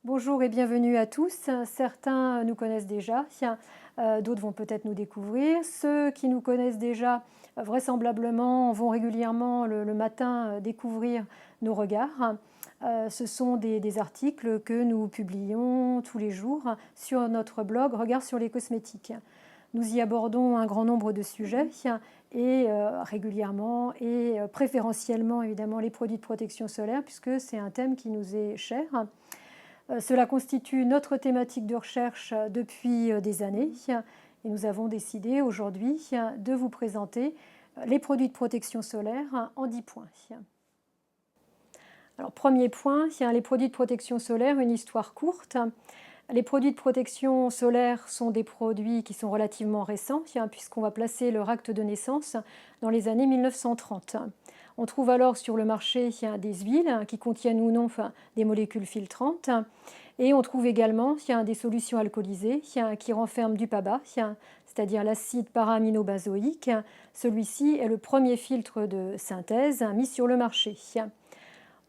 Bonjour et bienvenue à tous. Certains nous connaissent déjà, d'autres vont peut-être nous découvrir. Ceux qui nous connaissent déjà, vraisemblablement, vont régulièrement le matin découvrir nos regards. Ce sont des articles que nous publions tous les jours sur notre blog Regards sur les cosmétiques. Nous y abordons un grand nombre de sujets et régulièrement et préférentiellement évidemment les produits de protection solaire puisque c'est un thème qui nous est cher. Cela constitue notre thématique de recherche depuis des années et nous avons décidé aujourd'hui de vous présenter les produits de protection solaire en 10 points. Alors, premier point, les produits de protection solaire, une histoire courte. Les produits de protection solaire sont des produits qui sont relativement récents puisqu'on va placer leur acte de naissance dans les années 1930. On trouve alors sur le marché des huiles qui contiennent ou non des molécules filtrantes et on trouve également des solutions alcoolisées qui renferment du PABA, c'est-à-dire l'acide para-aminobazoïque. Celui-ci est le premier filtre de synthèse mis sur le marché.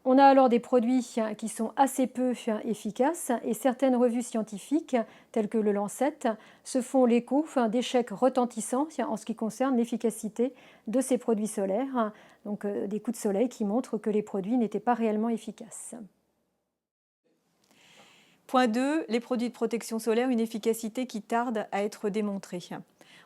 On a alors des produits qui sont assez peu efficaces et certaines revues scientifiques, telles que le Lancet, se font l'écho d'échecs retentissants en ce qui concerne l'efficacité de ces produits solaires, donc des coups de soleil qui montrent que les produits n'étaient pas réellement efficaces. Point 2, les produits de protection solaire, une efficacité qui tarde à être démontrée.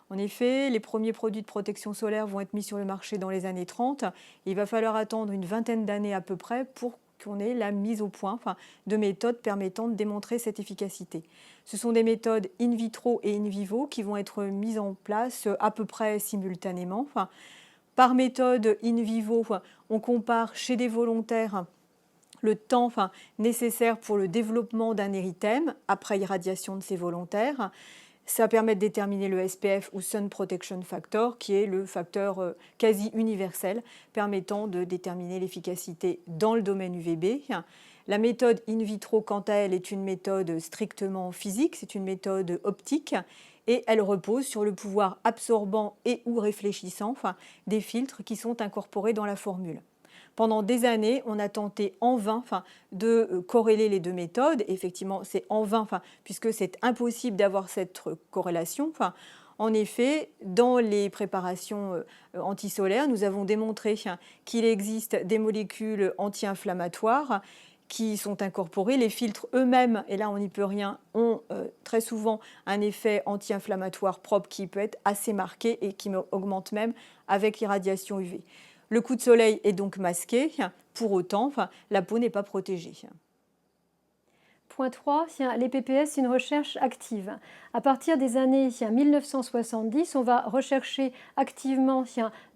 En effet, les premiers produits de protection solaire vont être mis sur le marché dans les années 30. Il va falloir attendre une vingtaine d'années à peu près pour qu'on ait la mise au point de méthodes permettant de démontrer cette efficacité. Ce sont des méthodes in vitro et in vivo qui vont être mises en place à peu près simultanément. Par méthode in vivo, on compare chez des volontaires le temps nécessaire pour le développement d'un érythème après irradiation de ces volontaires. Ça permet de déterminer le SPF ou Sun Protection Factor, qui est le facteur quasi universel permettant de déterminer l'efficacité dans le domaine UVB. La méthode in vitro, quant à elle, est une méthode strictement physique, c'est une méthode optique, et elle repose sur le pouvoir absorbant et ou réfléchissant des filtres qui sont incorporés dans la formule. Pendant des années, on a tenté en vain de corréler les deux méthodes. Effectivement, c'est en vain puisque c'est impossible d'avoir cette corrélation. En effet, dans les préparations antisolaires, nous avons démontré qu'il existe des molécules anti-inflammatoires qui sont incorporées. Les filtres eux-mêmes, et là on n'y peut rien, ont très souvent un effet anti-inflammatoire propre qui peut être assez marqué et qui augmente même avec l'irradiation UV. Le coup de soleil est donc masqué, pour autant, la peau n'est pas protégée. Point 3, les PPS, une recherche active. À partir des années 1970, on va rechercher activement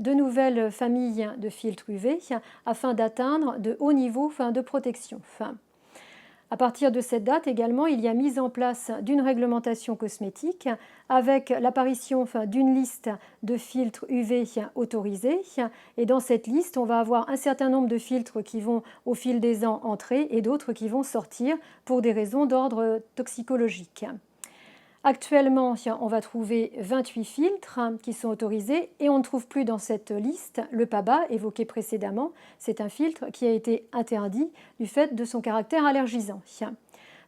de nouvelles familles de filtres UV afin d'atteindre de hauts niveaux de protection. À partir de cette date également, il y a mise en place d'une réglementation cosmétique avec l'apparition d'une liste de filtres UV autorisés. Et dans cette liste, on va avoir un certain nombre de filtres qui vont au fil des ans entrer et d'autres qui vont sortir pour des raisons d'ordre toxicologique. Actuellement, on va trouver 28 filtres qui sont autorisés et on ne trouve plus dans cette liste le PABA évoqué précédemment. C'est un filtre qui a été interdit du fait de son caractère allergisant.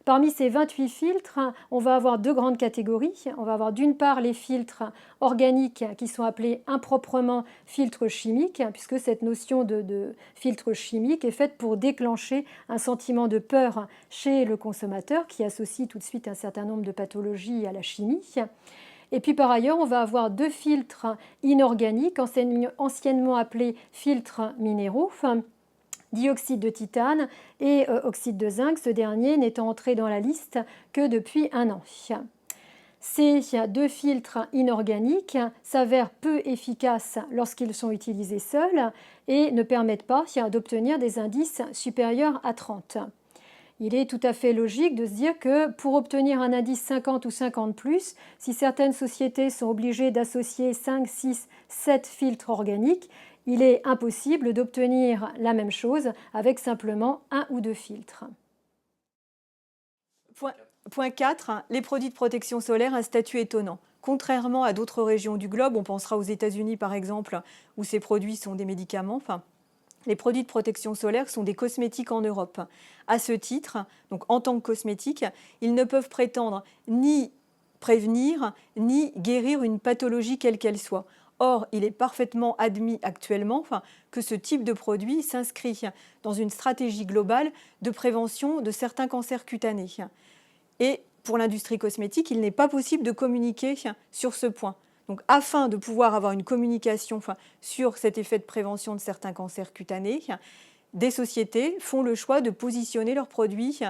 Parmi ces 28 filtres, on va avoir deux grandes catégories. On va avoir d'une part les filtres organiques qui sont appelés improprement filtres chimiques, puisque cette notion de filtre chimique est faite pour déclencher un sentiment de peur chez le consommateur qui associe tout de suite un certain nombre de pathologies à la chimie. Et puis par ailleurs, on va avoir deux filtres inorganiques, anciennement appelés filtres minéraux, dioxyde de titane et oxyde de zinc, ce dernier n'étant entré dans la liste que depuis un an. Ces deux filtres inorganiques s'avèrent peu efficaces lorsqu'ils sont utilisés seuls et ne permettent pas d'obtenir des indices supérieurs à 30. Il est tout à fait logique de se dire que pour obtenir un indice 50 ou 50 +, si certaines sociétés sont obligées d'associer 5, 6, 7 filtres organiques, il est impossible d'obtenir la même chose avec simplement un ou deux filtres. Point 4, les produits de protection solaire, un statut étonnant. Contrairement à d'autres régions du globe, on pensera aux États-Unis par exemple, où ces produits sont des médicaments, Les produits de protection solaire sont des cosmétiques en Europe. À ce titre, donc en tant que cosmétiques, ils ne peuvent prétendre ni prévenir ni guérir une pathologie quelle qu'elle soit. Or, il est parfaitement admis actuellement que ce type de produit s'inscrit dans une stratégie globale de prévention de certains cancers cutanés. Et pour l'industrie cosmétique, il n'est pas possible de communiquer sur ce point. Donc, afin de pouvoir avoir une communication sur cet effet de prévention de certains cancers cutanés, des sociétés font le choix de positionner leurs produits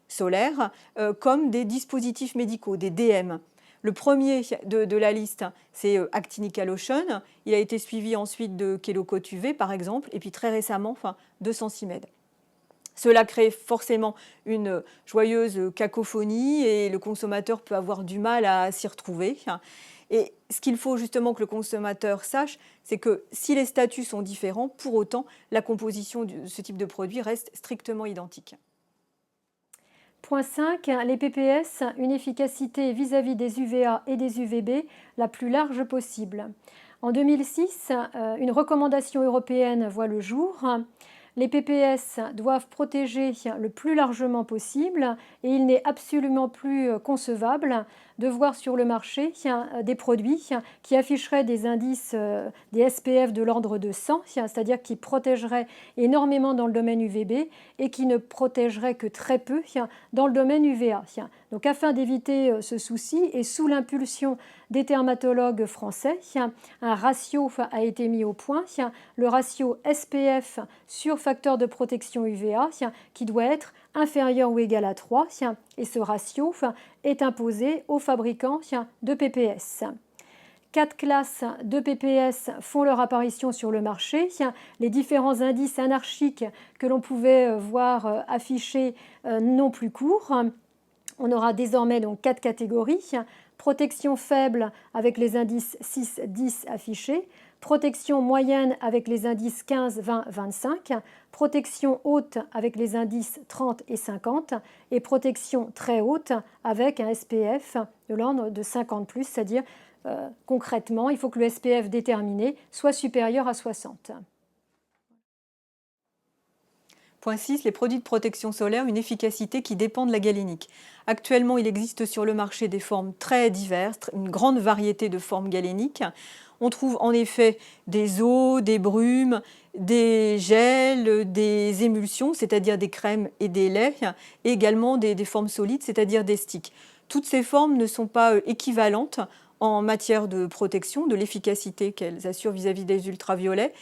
solaires comme des dispositifs médicaux, des DM. Le premier de la liste, c'est Actinica Lotion. Il a été suivi ensuite de Kelo-Cote UV, par exemple, et puis très récemment, de Sensimed. Cela crée forcément une joyeuse cacophonie et le consommateur peut avoir du mal à s'y retrouver. Et ce qu'il faut justement que le consommateur sache, c'est que si les statuts sont différents, pour autant, la composition de ce type de produit reste strictement identique. Point 5, les PPS, une efficacité vis-à-vis des UVA et des UVB la plus large possible. En 2006, une recommandation européenne voit le jour. Les PPS doivent protéger le plus largement possible et il n'est absolument plus concevable de voir sur le marché des produits qui afficheraient des indices, des SPF de l'ordre de 100, c'est-à-dire qui protégeraient énormément dans le domaine UVB et qui ne protégeraient que très peu dans le domaine UVA. Donc afin d'éviter ce souci et sous l'impulsion des dermatologues français, un ratio a été mis au point, le ratio SPF sur facteur de protection UVA qui doit être inférieur ou égal à 3 et ce ratio est imposé aux fabricants de PPS. 4 classes de PPS font leur apparition sur le marché. Les différents indices anarchiques que l'on pouvait voir affichés n'ont plus cours. On aura désormais donc 4 catégories. Protection faible avec les indices 6, 10 affichés. Protection moyenne avec les indices 15, 20, 25. Protection haute avec les indices 30 et 50. Et protection très haute avec un SPF de l'ordre de 50+, c'est-à-dire concrètement, il faut que le SPF déterminé soit supérieur à 60. Point 6, les produits de protection solaire, une efficacité qui dépend de la galénique. Actuellement, il existe sur le marché des formes très diverses, une grande variété de formes galéniques. On trouve en effet des eaux, des brumes, des gels, des émulsions, c'est-à-dire des crèmes et des laits, et également des formes solides, c'est-à-dire des sticks. Toutes ces formes ne sont pas équivalentes en matière de protection, de l'efficacité qu'elles assurent vis-à-vis des ultraviolets.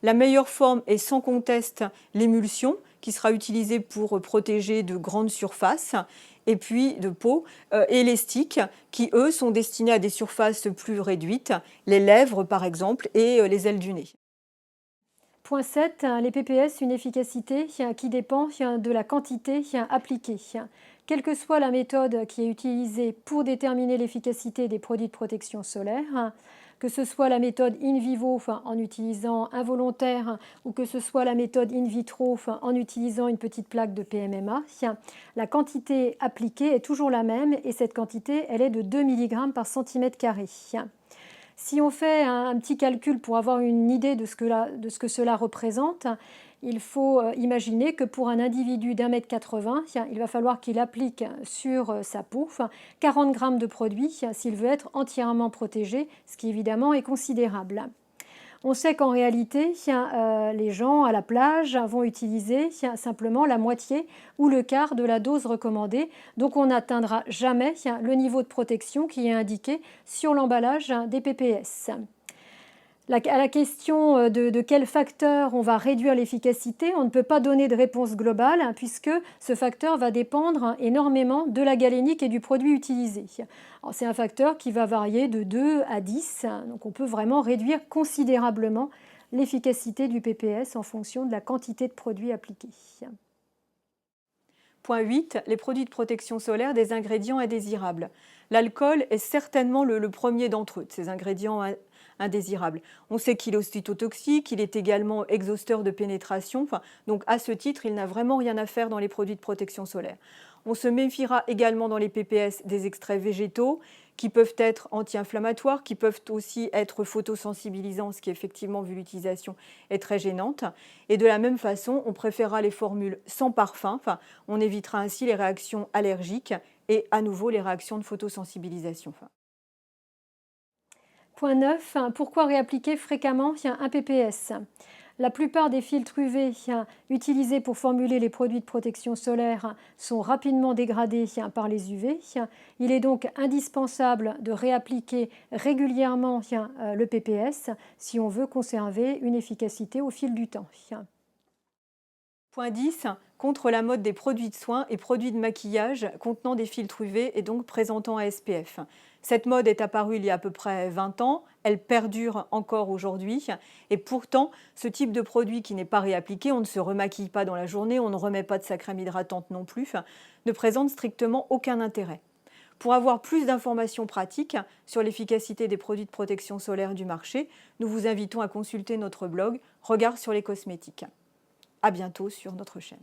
La meilleure forme est sans conteste l'émulsion, qui sera utilisée pour protéger de grandes surfaces, et puis de peau, et les sticks, qui eux sont destinés à des surfaces plus réduites, les lèvres par exemple, et les ailes du nez. Point 7, les PPS, une efficacité qui dépend de la quantité appliquée. Quelle que soit la méthode qui est utilisée pour déterminer l'efficacité des produits de protection solaire, que ce soit la méthode in vivo en utilisant un volontaire ou que ce soit la méthode in vitro en utilisant une petite plaque de PMMA, la quantité appliquée est toujours la même et cette quantité elle est de 2 mg par centimètre carré. Si on fait un petit calcul pour avoir une idée de ce que cela représente, il faut imaginer que pour un individu d'1,80 m, il va falloir qu'il applique sur sa peau 40 g de produit s'il veut être entièrement protégé, ce qui évidemment est considérable. On sait qu'en réalité, les gens à la plage vont utiliser simplement la moitié ou le quart de la dose recommandée. Donc on n'atteindra jamais le niveau de protection qui est indiqué sur l'emballage des PPS. À la question de quel facteur on va réduire l'efficacité, on ne peut pas donner de réponse globale puisque ce facteur va dépendre énormément de la galénique et du produit utilisé. C'est un facteur qui va varier de 2 à 10, donc on peut vraiment réduire considérablement l'efficacité du PPS en fonction de la quantité de produits appliqués. Point 8, les produits de protection solaire des ingrédients indésirables. L'alcool est certainement le premier d'entre eux, de ces ingrédients indésirables. On sait qu'il est ocytotoxique, il est également exhausteur de pénétration, donc à ce titre, il n'a vraiment rien à faire dans les produits de protection solaire. On se méfiera également dans les PPS des extraits végétaux qui peuvent être anti-inflammatoires, qui peuvent aussi être photosensibilisants, ce qui effectivement, vu l'utilisation, est très gênante. Et de la même façon, on préférera les formules sans parfum, on évitera ainsi les réactions allergiques et à nouveau les réactions de photosensibilisation. Point 9. Pourquoi réappliquer fréquemment un PPS? La plupart des filtres UV utilisés pour formuler les produits de protection solaire sont rapidement dégradés par les UV. Il est donc indispensable de réappliquer régulièrement le PPS si on veut conserver une efficacité au fil du temps. Point 10. Contre la mode des produits de soins et produits de maquillage contenant des filtres UV et donc présentant un SPF. Cette mode est apparue il y a à peu près 20 ans, elle perdure encore aujourd'hui et pourtant ce type de produit qui n'est pas réappliqué, on ne se remaquille pas dans la journée, on ne remet pas de sa crème hydratante non plus, ne présente strictement aucun intérêt. Pour avoir plus d'informations pratiques sur l'efficacité des produits de protection solaire du marché, nous vous invitons à consulter notre blog Regard sur les cosmétiques. À bientôt sur notre chaîne.